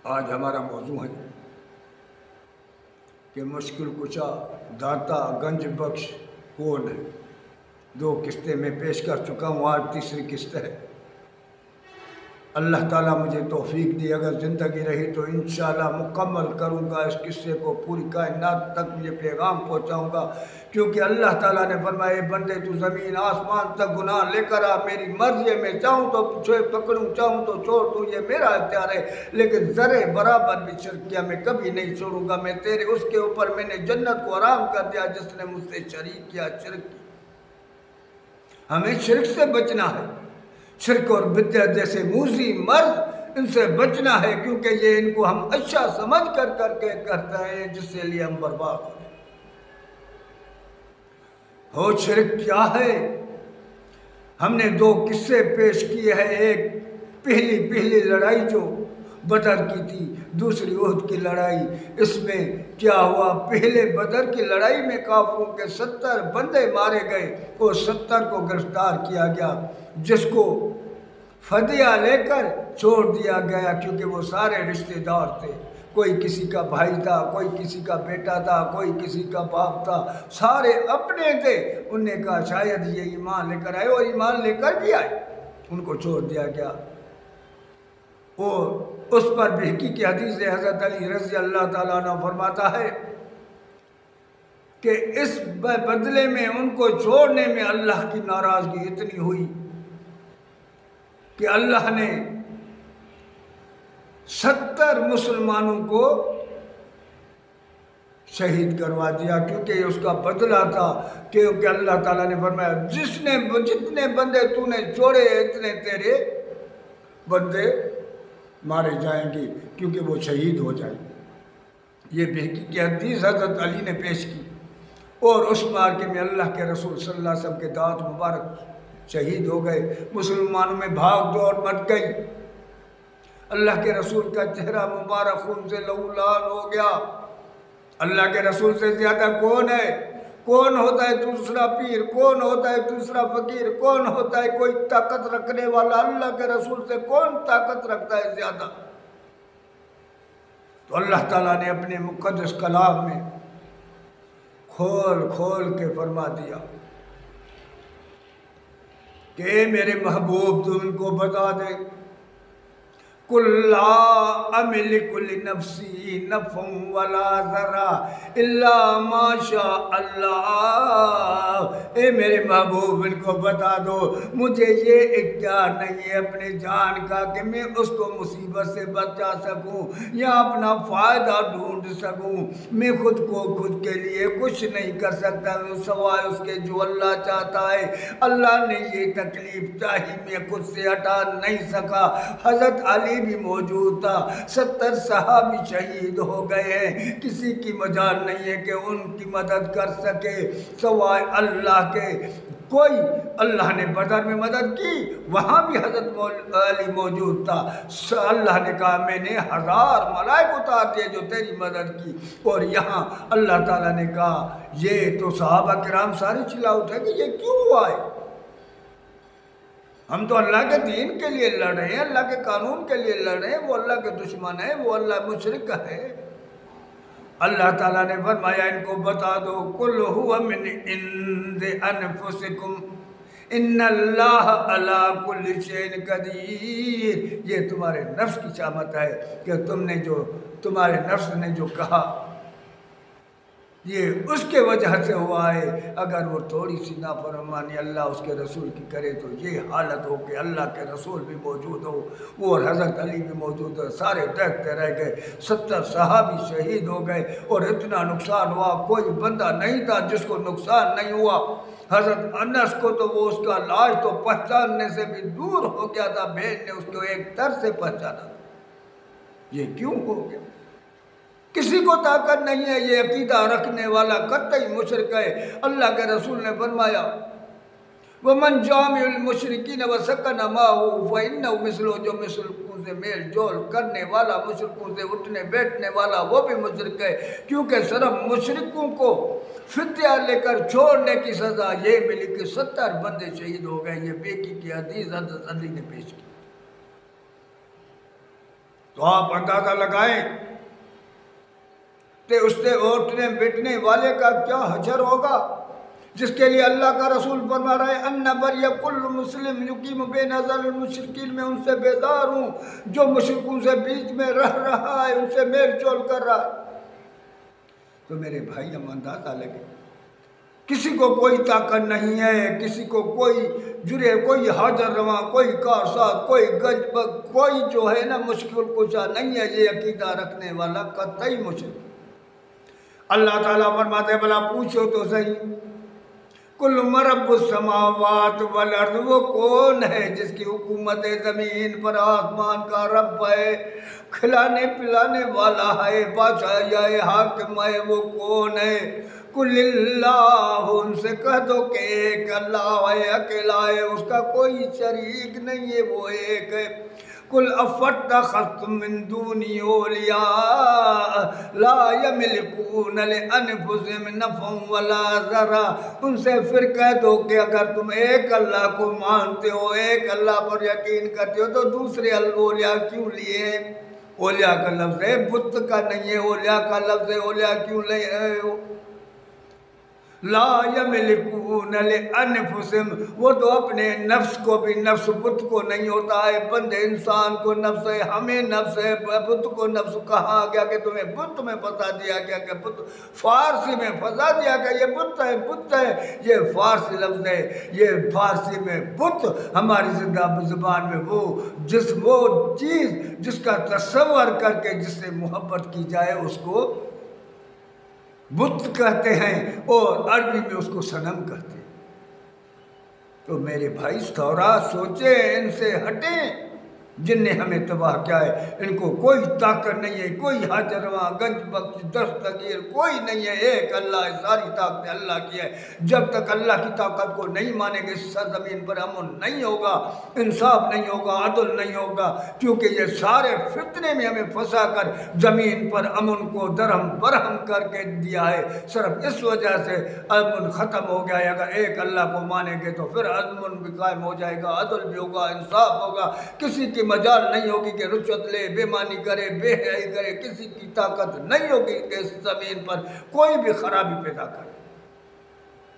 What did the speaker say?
آج ہمارا موضوع ہے کہ مشکل کشا داتا گنج بخش کون ہے۔ 2 قسطیں میں پیش کر چکا ہوں، آج تیسری قسط ہے۔ اللہ تعالیٰ مجھے توفیق دی، اگر زندگی رہی تو انشاءاللہ مکمل کروں گا اس قصے کو، پوری کائنات تک یہ پیغام پہنچاؤں گا، کیونکہ اللہ تعالیٰ نے فرمایا بندے تو زمین آسمان تک گناہ لے کر آ، میری مرضی ہے، میں چاہوں تو پکڑوں، چاہوں تو چھوڑ دوں، یہ میرا اختیار ہے، لیکن ذرے برابر بھی شرک کیا میں کبھی نہیں چھوڑوں گا۔ میں تیرے اس کے اوپر میں نے جنت کو حرام کر دیا جس نے مجھ سے شریک کیا، شرک کی۔ ہمیں شرک سے بچنا ہے، شرک اور بدعت جیسے موذی مرض ان سے بچنا ہے، کیونکہ یہ ان کو ہم اچھا سمجھ کر کے کرتے ہیں، جس سے لیے ہم برباد ہو جائیں۔ ہو شرک کیا ہے؟ ہم نے 2 قصے پیش کیے ہیں، ایک پہلی لڑائی جو بدر کی تھی، دوسری احد کی لڑائی۔ اس میں کیا ہوا؟ پہلے بدر کی لڑائی میں کافروں کے 70 بندے مارے گئے اور 70 کو گرفتار کیا گیا، جس کو فدیہ لے کر چھوڑ دیا گیا، کیونکہ وہ سارے رشتہ دار تھے، کوئی کسی کا بھائی تھا، کوئی کسی کا بیٹا تھا، کوئی کسی کا باپ تھا، سارے اپنے تھے۔ انہوں نے کہا شاید یہ ایمان لے کر آئے، اور ایمان لے کر بھی آئے، ان کو چھوڑ دیا گیا۔ اور اس پر بہقی کی حدیث حضرت علی رضی اللہ تعالیٰ عنہ فرماتا ہے کہ اس بدلے میں ان کو چھوڑنے میں اللہ کی ناراضگی اتنی ہوئی کہ اللہ نے 70 مسلمانوں کو شہید کروا دیا، کیونکہ یہ اس کا بدلہ تھا، کیونکہ اللہ تعالیٰ نے فرمایا جتنے بندے تو نے چھوڑے اتنے تیرے بندے مارے جائیں گے، کیونکہ وہ شہید ہو جائیں گے۔ یہ بہقی کی حدیث حضرت علی نے پیش کی، اور اس مارکے میں اللہ کے رسول صلی اللہ علیہ وسلم کے دانت مبارک شہید ہو گئے، مسلمانوں میں بھاگ دوڑ مچ گئی، اللہ کے رسول کا چہرہ مبارک خون سے لہولہان ہو گیا۔ اللہ کے رسول سے زیادہ کون ہے؟ کون ہوتا ہے دوسرا پیر؟ کون ہوتا ہے دوسرا فقیر؟ کون ہوتا ہے کوئی طاقت رکھنے والا؟ اللہ کے رسول سے کون طاقت رکھتا ہے زیادہ؟ تو اللہ تعالیٰ نے اپنے مقدس کلام میں کھول کے فرما دیا کہ اے میرے محبوب تو ان کو بتا دے، قُلْ لَا أَمْلِكُ لِنَفْسِي نَفْعًا وَلَا ضَرًّا إِلَّا مَا شَاءَ اللَّهُ۔ اے میرے محبوب ان کو بتا دو، مجھے یہ اختیار نہیں ہے اپنے جان کا کہ میں اس کو مصیبت سے بچا سکوں یا اپنا فائدہ ڈھونڈ سکوں۔ میں خود کو خود کے لیے کچھ نہیں کر سکتا سوائے اس کے جو اللہ چاہتا ہے۔ اللہ نے یہ تکلیف چاہی میں خود سے ہٹا نہیں سکا۔ حضرت علی بھی موجود تھا، 70 صحابی شہید ہو گئے ہیں، کسی کی مجال نہیں ہے کہ ان کی مدد کر سکے سوائے اللہ کے۔ کوئی اللہ نے بدر میں مدد کی، وہاں بھی حضرت علی موجود تھا، اللہ نے کہا میں نے 1000 ملائک اتار دیے جو تیری مدد کی، اور یہاں اللہ تعالیٰ نے کہا یہ تو صحابہ کرام ساری چلا اٹھے کہ یہ کیوں ہوا ہے؟ ہم تو اللہ کے دین کے لیے لڑ رہے ہیں، اللہ کے قانون کے لیے لڑ رہے ہیں، وہ اللہ کے دشمن ہے، وہ اللہ مشرک ہے۔ اللہ تعالیٰ نے فرمایا ان کو بتا دو، قُلْ هُوَ مِنْ عِنْدِ أَنفُسِكُمْ إِنَّ اللَّهَ عَلَىٰ كُلِّ شَيْءٍ قَدِيرٌ۔ یہ تمہارے نفس کی شامت ہے کہ تمہارے نفس نے جو کہا یہ اس کے وجہ سے ہوا ہے۔ اگر وہ تھوڑی سی نافرمانی اللہ اس کے رسول کی کرے تو یہ حالت ہو کہ اللہ کے رسول بھی موجود ہو، وہ حضرت علی بھی موجود ہو، سارے دیکھتے رہ گئے، 70 صحابی شہید ہو گئے، اور اتنا نقصان ہوا کوئی بندہ نہیں تھا جس کو نقصان نہیں ہوا۔ حضرت انس کو تو وہ اس کا لاش تو پہچاننے سے بھی دور ہو گیا تھا، بھیڑ نے اس کو ایک طرح سے پہچانا۔ یہ کیوں ہو گیا؟ کسی کو طاقت نہیں ہے، یہ عقیدہ رکھنے والا قطعی مشرک ہے۔ اللہ کے رسول نے فرمایا وَمَنْ جَامِعُ الْمُشْرِكِينَ وَسَكَنَ مَعَهُ فَإِنَّهُ مِثْلُهُ، جو مشرکوں سے میل جول کرنے والا، مشرکوں سے اٹھنے بیٹھنے والا، وہ بھی مشرک ہے، کیونکہ صرف مشرکوں کو فدیہ لے کر چھوڑنے کی سزا یہ ملی کہ 70 بندے شہید ہو گئے۔ یہ بہقی کی حدیث حضرت علی نے پیش کی۔ تو آپ اندازہ لگائیں کہ اس سے اٹھنے بیٹھنے والے کا کیا حشر ہوگا، جس کے لیے اللہ کا رسول فرما رہا ہے ان بری کل مسلم یقیم بین اظہر المشرکین، میں ان سے بیزار ہوں جو مشرکوں سے بیچ میں رہ رہا ہے، ان سے میل جول کر رہا ہے۔ تو میرے بھائی ہم اندازہ لگے، کسی کو کوئی طاقت نہیں ہے، کسی کو کوئی جرے، کوئی حاضر رواں، کوئی کارساز، کوئی گج، کوئی جو ہے نا مشکل کشا نہیں ہے یہ عقیدہ رکھنے والا قطعی مشرک۔ اللہ تعالیٰ فرماتے ہیں بھلا پوچھو تو صحیح، کل مرب السماوات والارض، وہ کون ہے جس کی حکومت زمین پر آسمان کا رب ہے، کھلانے پلانے والا ہے، بادشاہ ہے، حاکم ہے، وہ کون ہے؟ کل اللہ، ان سے کہہ دو کہ ایک اللہ ہے، اکیلا ہے، اس کا کوئی شریک نہیں ہے، وہ ایک ہے۔ کل افاتخذتم من دونی اولیاء لا یملکون لانفسہم نفعا ولا ضرا، ان سے پھر کہہ دو کہ اگر تم ایک اللہ کو مانتے ہو، ایک اللہ پر یقین کرتے ہو، تو دوسرے اولیاء کیوں لیے؟ اولیاء کا لفظ ہے، بت کا نہیں ہے، اولیاء کا لفظ ہے، اولیاء کیوں لے رہے ہو؟ لا یملکون لانفسہم، وہ تو اپنے نفس کو بھی، نفس بت کو نہیں ہوتا ہے، بندے انسان کو نفس ہے، ہمیں نفس ہے، بت کو نفس کہا گیا کہ تمہیں بت میں پھنسا دیا گیا کہ بت، فارسی میں پھنسا دیا گیا یہ بت ہے، بت ہے، یہ فارسی لفظ ہے، یہ فارسی میں بت، ہماری زندہ زبان میں وہ جس، وہ چیز جس کا تصور کر کے جس سے محبت کی جائے اس کو بت کہتے ہیں، اور عربی میں اس کو صنم کہتے ہیں۔ تو میرے بھائی تھوڑا سوچیں، ان سے ہٹیں جن نے ہمیں تباہ کیا ہے، ان کو کوئی طاقت نہیں ہے، کوئی حاضر رواں، گنج بخش، دستگیر کوئی نہیں ہے، ایک اللہ ہے، ساری طاقت اللہ کی ہے۔ جب تک اللہ کی طاقت کو نہیں مانیں گے اس سرزمین پر امن نہیں ہوگا، انصاف نہیں ہوگا، عدل نہیں ہوگا، کیونکہ یہ سارے فتنے میں ہمیں پھنسا کر زمین پر امن کو درہم برہم کر کے دیا ہے۔ صرف اس وجہ سے امن ختم ہو گیا ہے۔ اگر ایک اللہ کو مانیں گے تو پھر امن بھی قائم ہو جائے گا، عدل بھی ہوگا، انصاف ہوگا، کسی کی مجال نہیں ہوگی کہ رشوت لے، بے مانی کرے، بے حیائی کرے، کسی کی طاقت نہیں ہوگی کہ اس زمین پر کوئی بھی خرابی پیدا کرے۔